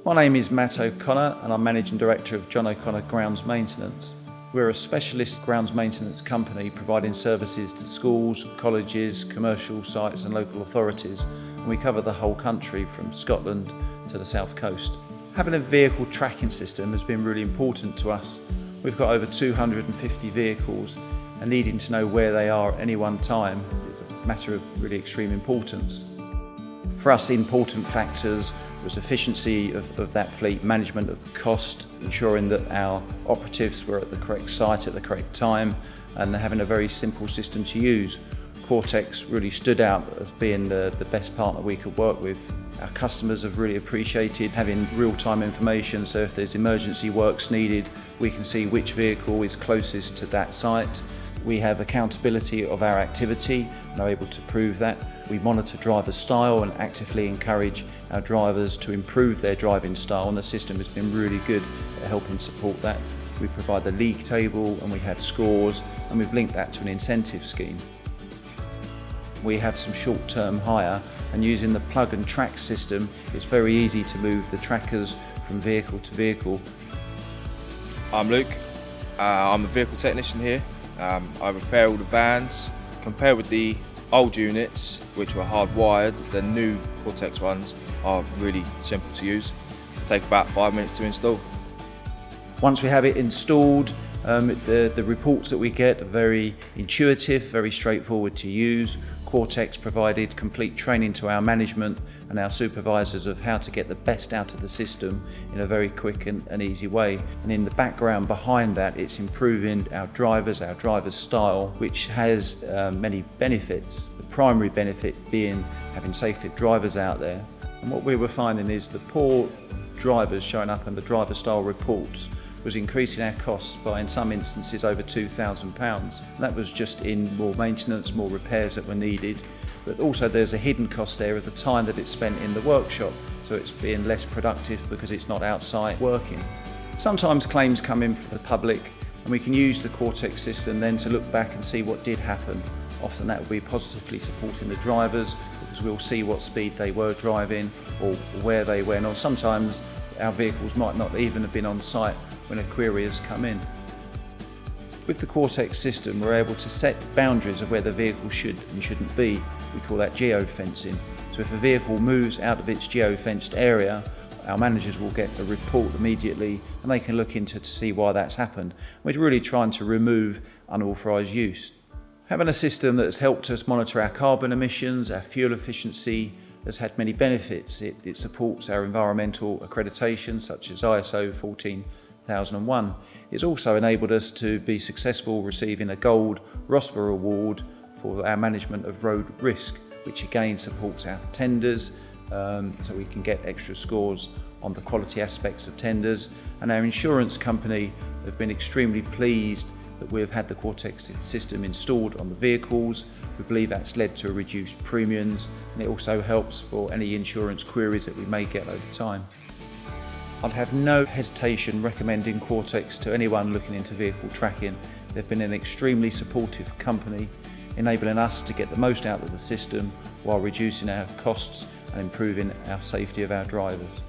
My name is Matt O'Connor and I'm Managing Director of John O'Connor Grounds Maintenance. We're a specialist grounds maintenance company providing services to schools, colleges, commercial sites and local authorities, and we cover the whole country from Scotland to the south coast. Having a vehicle tracking system has been really important to us. We've got over 250 vehicles and needing to know where they are at any one time is a matter of really extreme importance. For us, the important factors was efficiency of that fleet, management of cost, ensuring that our operatives were at the correct site at the correct time, and having a very simple system to use. Quartix really stood out as being the best partner we could work with. Our customers have really appreciated having real-time information, so if there's emergency works needed, we can see which vehicle is closest to that site. We have accountability of our activity and are able to prove that. We monitor driver style and actively encourage our drivers to improve their driving style, and the system has been really good at helping support that. We provide the league table and we have scores, and we've linked that to an incentive scheme. We have some short-term hire, and using the plug and track system, it's very easy to move the trackers from vehicle to vehicle. I'm Luke. I'm a vehicle technician here. I repair all the vans. Compared with the old units, which were hardwired, the new Quartix ones are really simple to use. Take about 5 minutes to install. Once we have it installed, the reports that we get are very intuitive, very straightforward to use. Quartix provided complete training to our management and our supervisors of how to get the best out of the system in a very quick and easy way. And in the background behind that, it's improving our driver's style, which has many benefits. The primary benefit being having safer drivers out there. And what we were finding is the poor drivers showing up in the driver style reports was increasing our costs by, in some instances, over £2,000. That was just in more maintenance, more repairs that were needed, but also there's a hidden cost there of the time that it's spent in the workshop, so it's being less productive because it's not outside working. Sometimes claims come in from the public, and we can use the Quartix system then to look back and see what did happen. Often that will be positively supporting the drivers, because we'll see what speed they were driving or where they went, or sometimes our vehicles might not even have been on site when a query has come in. With the Quartix system, we're able to set boundaries of where the vehicle should and shouldn't be. We call that geo-fencing. So if a vehicle moves out of its geo-fenced area, our managers will get a report immediately and they can look into to see why that's happened. We're really trying to remove unauthorised use. Having a system that has helped us monitor our carbon emissions, our fuel efficiency, has had many benefits. It supports our environmental accreditation such as ISO 14001. It's also enabled us to be successful receiving a gold ROSPA award for our management of road risk, which again supports our tenders, so we can get extra scores on the quality aspects of tenders. And our insurance company have been extremely pleased that we've had the Quartix system installed on the vehicles. We believe that's led to reduced premiums, and it also helps for any insurance queries that we may get over time. I'd have no hesitation recommending Quartix to anyone looking into vehicle tracking. They've been an extremely supportive company, enabling us to get the most out of the system while reducing our costs and improving our safety of our drivers.